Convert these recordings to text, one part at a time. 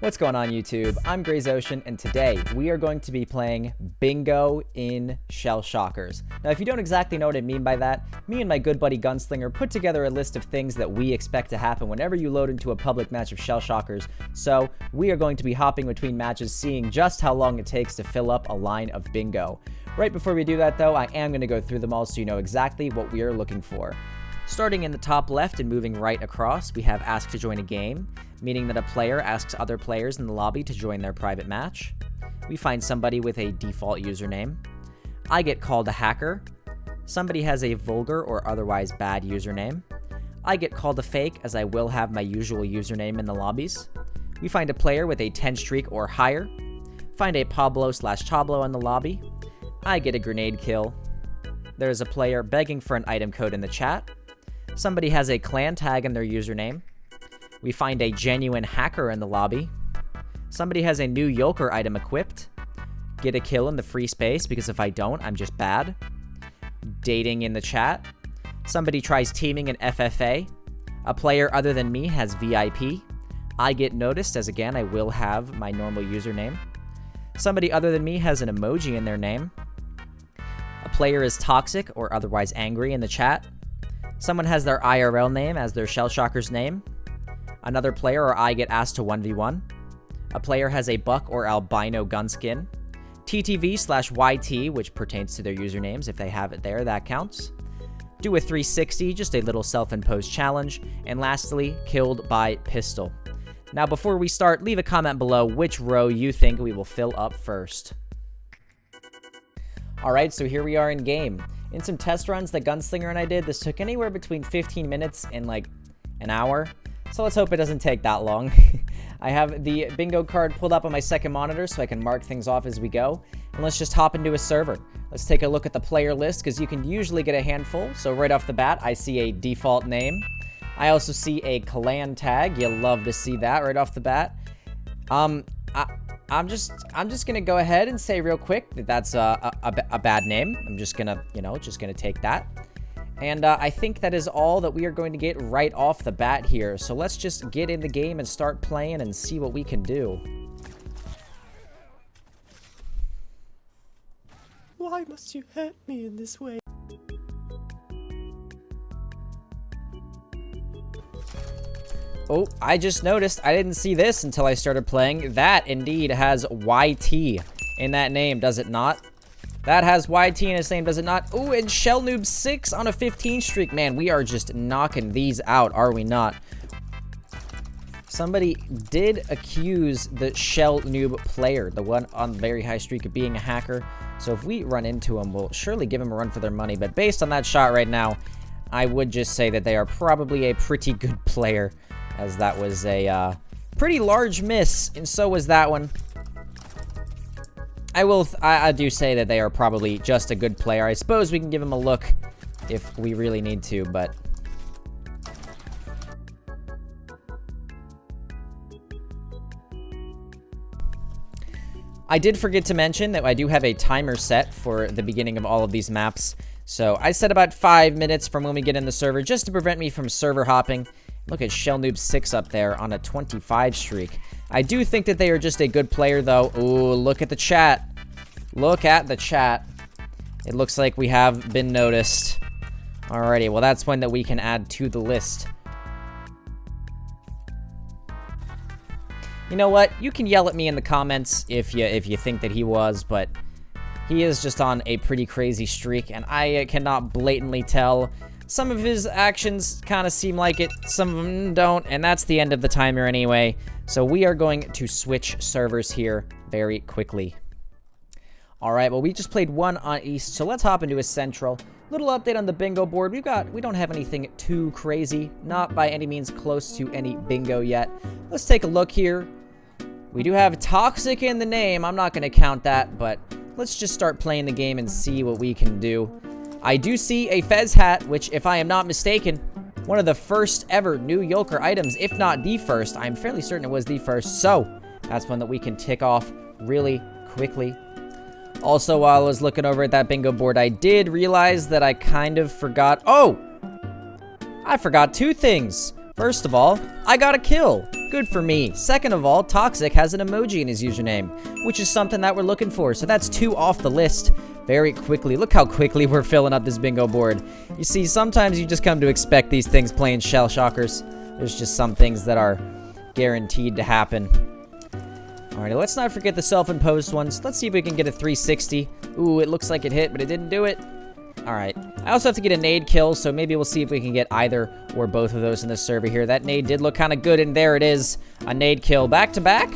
What's going on YouTube? I'm Gray's Ocean, and today we are going to be playing Bingo in Shell Shockers. Now, if you don't exactly know what I mean by that, me and my good buddy Gunslinger put together a list of things that we expect to happen whenever you load into a public match of Shell Shockers. So we are going to be hopping between matches, seeing just how long it takes to fill up a line of bingo. Right before we do that though, I am going to go through them all so you know exactly what we are looking for. Starting in the top left and moving right across, we have Ask to Join a Game, meaning that a player asks other players in the lobby to join their private match. We find somebody with a default username. I get called a hacker. Somebody has a vulgar or otherwise bad username. I get called a fake, as I will have my usual username in the lobbies. We find a player with a 10 streak or higher. Find a Pablo/Chablo in the lobby. I get a grenade kill. There's a player begging for an item code in the chat. Somebody has a clan tag in their username. We find a genuine hacker in the lobby. Somebody has a new Yolker item equipped. Get a kill in the free space, because if I don't, I'm just bad. Dating in the chat. Somebody tries teaming in FFA. A player other than me has VIP. I get noticed, as again, I will have my normal username. Somebody other than me has an emoji in their name. A player is toxic or otherwise angry in the chat. Someone has their IRL name as their Shell Shockers name. Another player or I get asked to 1v1. A player has a buck or albino gun skin. TTV/YT, which pertains to their usernames. If they have it there, that counts. Do a 360, just a little self-imposed challenge. And lastly, killed by pistol. Now, before we start, leave a comment below which row you think we will fill up first. Alright, so here we are in game. In some test runs that Gunslinger and I did, this took anywhere between 15 minutes and like an hour. So let's hope it doesn't take that long. I have the bingo card pulled up on my second monitor so I can mark things off as we go. And let's just hop into a server. Let's take a look at the player list, because you can usually get a handful. So right off the bat, I see a default name. I also see a clan tag. You'll love to see that right off the bat. I'm just gonna go ahead and say real quick that that's a bad name. I'm just gonna, just gonna take that. And I think that is all that we are going to get right off the bat here. So let's just get in the game and start playing and see what we can do. Why must you hurt me in this way? Oh, I just noticed I didn't see this until I started playing. That indeed has YT in that name, does it not? That has YT in its name, does it not? Oh, and Shell Noob 6 on a 15 streak. Man, we are just knocking these out, are we not? Somebody did accuse the Shell Noob player, the one on very high streak, of being a hacker. So if we run into him, we'll surely give him a run for their money. But based on that shot right now, I would just say that they are probably a pretty good player, as that was a pretty large miss, and so was that one. I do say that they are probably just a good player. I suppose we can give them a look if we really need to, but... I did forget to mention that I do have a timer set for the beginning of all of these maps. So I set about 5 minutes from when we get in the server, just to prevent me from server hopping. Look at Shell Noob 6 up there on a 25 streak. I do think that they are just a good player, though. Ooh, look at the chat. Look at the chat. It looks like we have been noticed. Alrighty, well, that's one that we can add to the list. You know what? You can yell at me in the comments if you think that he was, but he is just on a pretty crazy streak, and I cannot blatantly tell. Some of his actions kind of seem like it, some of them don't, and that's the end of the timer anyway. So we are going to switch servers here very quickly. Alright, well, we just played one on East, so let's hop into a Central. Little update on the bingo board. We don't have anything too crazy, not by any means close to any bingo yet. Let's take a look here. We do have Toxic in the name. I'm not going to count that, but let's just start playing the game and see what we can do. I do see a Fez hat, which, if I am not mistaken, one of the first ever new Yolker items, if not the first. I'm fairly certain it was the first, so that's one that we can tick off really quickly. Also, while I was looking over at that bingo board, I did realize that I kind of forgot... Oh! I forgot two things. First of all, I got a kill. Good for me. Second of all, Toxic has an emoji in his username, which is something that we're looking for. So that's 2 off the list very quickly. Look how quickly we're filling up this bingo board. You see, sometimes you just come to expect these things playing Shell Shockers. There's just some things that are guaranteed to happen. Alrighty, let's not forget the self-imposed ones. Let's see if we can get a 360. Ooh, it looks like it hit, but it didn't do it. Alright. I also have to get a nade kill, so maybe we'll see if we can get either or both of those in this server here. That nade did look kind of good, and there it is. A nade kill back-to-back.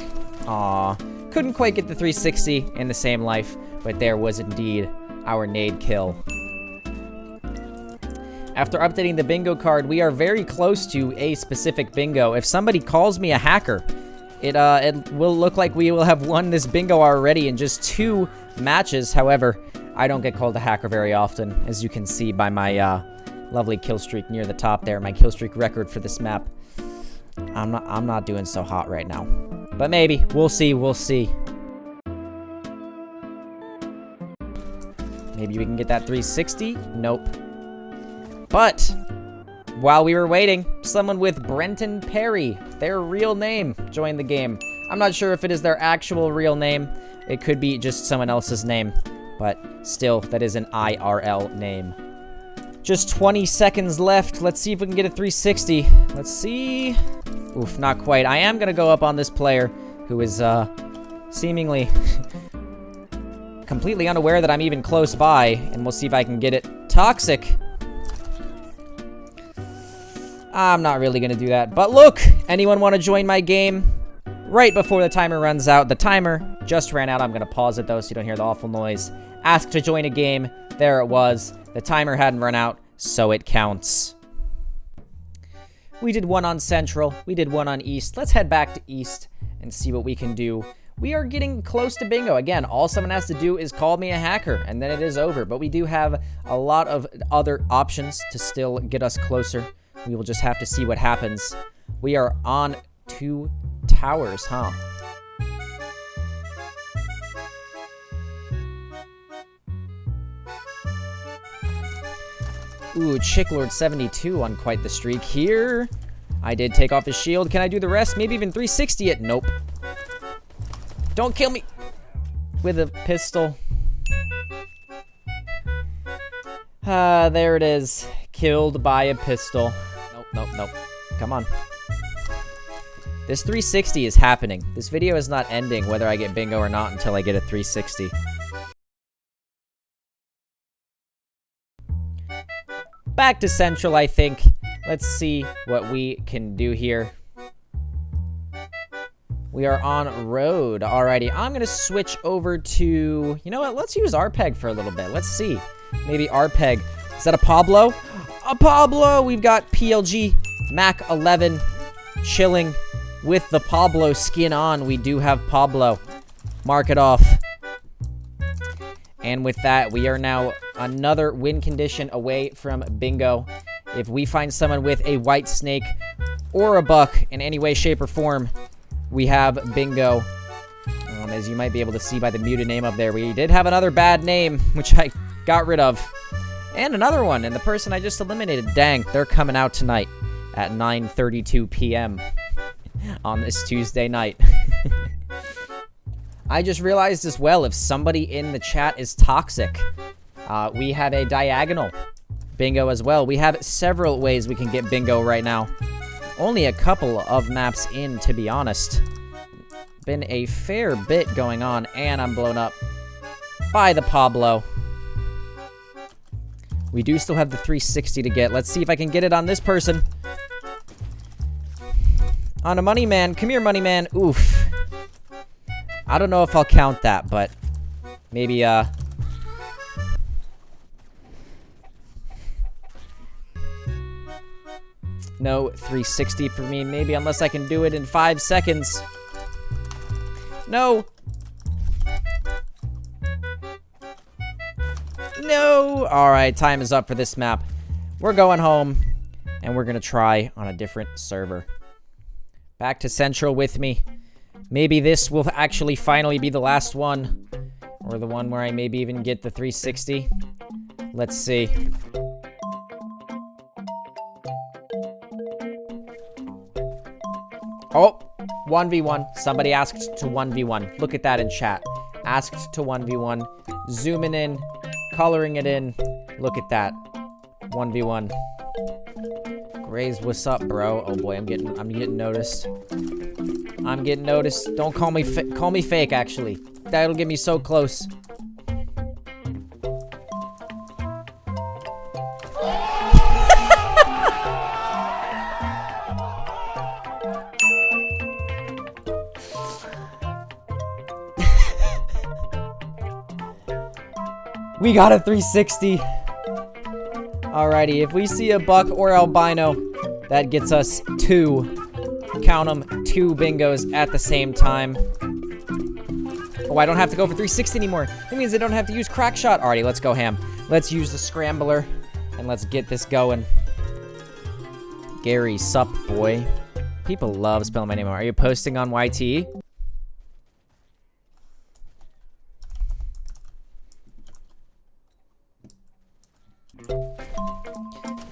Aw. Couldn't quite get the 360 in the same life, but there was indeed our nade kill. After updating the bingo card, we are very close to a specific bingo. If somebody calls me a hacker, it will look like we will have won this bingo already in just 2 matches. However, I don't get called a hacker very often, as you can see by my lovely kill streak near the top there, my kill streak record for this map. I'm not doing so hot right now. But maybe. We'll see. We'll see. Maybe we can get that 360. Nope. But while we were waiting, someone with Brenton Perry, their real name, joined the game. I'm not sure if it is their actual real name. It could be just someone else's name. But still, that is an IRL name. Just 20 seconds left. Let's see if we can get a 360. Let's see. Oof, not quite. I am going to go up on this player who is seemingly completely unaware that I'm even close by. And we'll see if I can get it. Toxic. I'm not really going to do that. But look, anyone want to join my game? Right before the timer runs out. The timer just ran out. I'm going to pause it, though, so you don't hear the awful noise. Ask to join a game. There it was. The timer hadn't run out, so it counts. We did 1 on Central. We did 1 on East. Let's head back to East and see what we can do. We are getting close to bingo. Again, all someone has to do is call me a hacker, and then it is over. But we do have a lot of other options to still get us closer. We will just have to see what happens. We are on 2 towers, huh? Ooh, Chicklord 72 on quite the streak here. I did take off his shield. Can I do the rest? Maybe even 360 it. Nope. Don't kill me with a pistol. There it is. Killed by a pistol. Nope, nope, nope. Come on. This 360 is happening. This video is not ending whether I get bingo or not until I get a 360. Back to Central, I think. Let's see what we can do here. We are on road. Alrighty, I'm going to switch over to... You know what? Let's use Arpeg for a little bit. Let's see. Maybe Arpeg. Is that a Pablo? A Pablo! We've got PLG Mac 11 chilling with the Pablo skin on. We do have Pablo. Mark it off. And with that, we are now another win condition away from bingo. If we find someone with a white snake or a buck in any way, shape, or form, we have bingo. As you might be able to see by the muted name up there, we did have another bad name, which I got rid of. And another one, and the person I just eliminated. Dang, they're coming out tonight at 9:32 p.m. on this Tuesday night. I just realized as well, if somebody in the chat is toxic, we have a diagonal bingo as well. We have several ways we can get bingo right now. Only a couple of maps in, to be honest. Been a fair bit going on, and I'm blown up by the Pablo. We do still have the 360 to get. Let's see if I can get it on this person. On a money man. Come here, money man. Oof. I don't know if I'll count that, but maybe, no 360 for me, maybe, unless I can do it in 5 seconds. No. No. All right, time is up for this map. We're going home, and we're going to try on a different server. Back to Central with me. Maybe this will actually finally be the last one. Or the one where I maybe even get the 360. Let's see. Oh, 1v1. Somebody asked to 1v1. Look at that in chat. Asked to 1v1. Zooming in. Coloring it in. Look at that. 1v1. Grays, what's up, bro? Oh boy, I'm getting noticed. I'm getting noticed. Don't call me call me fake, actually. That'll get me so close. We got a 360. Alrighty, if we see a buck or albino, that gets us 2. Count them, 2 bingos at the same time. Oh, I don't have to go for 360 anymore. That means I don't have to use crack shot. Alrighty, let's go ham. Let's use the scrambler and let's get this going. Gary, sup, boy. People love spelling my name. Are you posting on YT?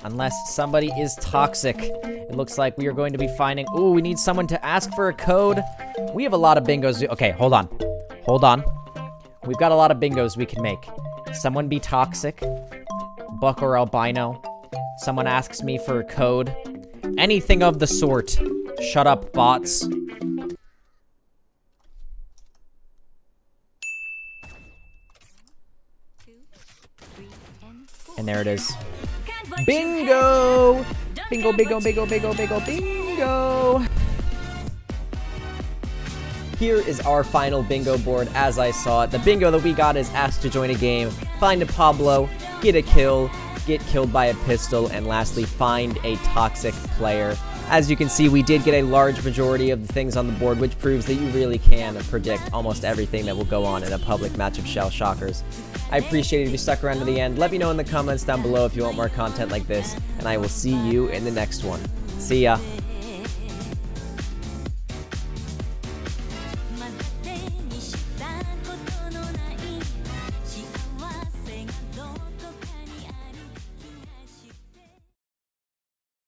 Unless somebody is toxic. It looks like we are going to be finding... Ooh, we need someone to ask for a code. We have a lot of bingos. Okay, hold on. Hold on. We've got a lot of bingos we can make. Someone be toxic. Buck or albino. Someone asks me for a code. Anything of the sort. Shut up, bots. And there it is. Bingo! Bingo, bingo, bingo, bingo, bingo, bingo! Here is our final bingo board as I saw it. The bingo that we got is asked to join a game, find a Pablo, get a kill, get killed by a pistol, and lastly, find a toxic player. As you can see, we did get a large majority of the things on the board, which proves that you really can predict almost everything that will go on in a public match of Shell Shockers. I appreciate it if you stuck around to the end. Let me know in the comments down below if you want more content like this, and I will see you in the next one. See ya.